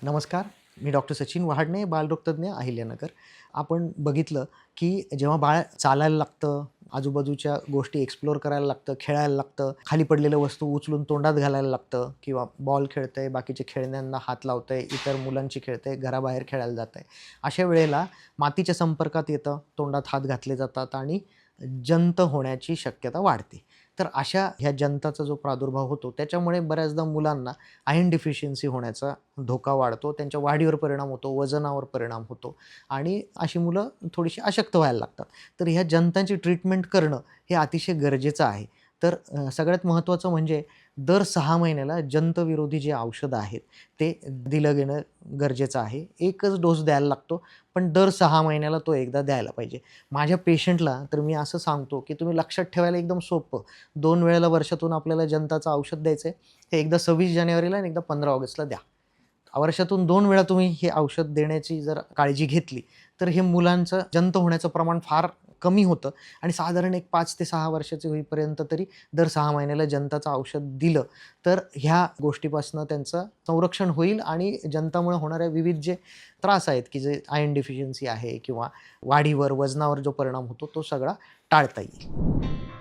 नमस्कार. मी डॉक्टर सचिन वहाडणे, बालरोगतज्ञ, अहिल्यानगर. आपण बघितलं की जेव्हा बाळ चालायला लागतं, आजूबाजूच्या गोष्टी एक्सप्लोर करायला लागतं, खेळायला लागतं, खाली पडलेल्या वस्तू उचलून तोंडात घालायला लागतं किंवा बॉल खेळतंय, बाकीच्या खेळण्यांना हात लावतंय, इतर मुलांशी खेळतंय, घराबाहेर खेळायला जातंय. अशा वेळेला मातीच्या संपर्कात येतं, तोंडात हात घातले जातात आणि जंत होण्याची शक्यता वाढते. तर अशा ह्या जंताचा जो प्रादुर्भाव होतो, त्याच्यामुळे बऱ्याचदा मुलांना आयर्न डिफिशियन्सी होण्याचा धोका वाढतो. त्यांच्या वाढीवर परिणाम होतो, वजनावर परिणाम होतो आणि अशी मुलं थोडीशी अशक्त व्हायला लागतात. तर ह्या जंतांची ट्रीटमेंट करणं हे अतिशय गरजेचं आहे. तर सगळ्यात महत्त्वाचं म्हणजे दर 6 महिन्याला जंतविरोधी जे औषधं आहेत, ते दिलं गेलं गरजेचं आहे. एकच डोस द्यायला लागतो, पण दर 6 महिन्याला तो एकदा द्यायला पाहिजे. माझ्या पेशंटला तर मी असं सांगतो, की तुम्ही लक्षात ठेवायला एकदम सोपं. 2 वेळेला वर्षातून आपल्याला जंताचं औषध द्यायचं आहे. ते एकदा 26 जानेवारीला आणि एकदा 15 ऑगस्टला द्या. वर्षातून 2 वेळा तुम्ही हे औषध देण्याची जर काळजी घेतली, तर हे मुलांचं जंत होण्याचं प्रमाण फार कमी होतं आणि साधारण एक 5 ते 6 वर्षाचे होईपर्यंत तरी दर 6 महिन्याला जंताचं औषध दिलं, तर ह्या गोष्टीपासून त्यांचं संरक्षण होईल आणि जंतामुळे होणाऱ्या विविध जे त्रास आहेत, की जे आयर्न डिफिशियन्सी आहे किंवा वाढीवर, वजनावर जो परिणाम होतो, तो सगळा टाळता येईल.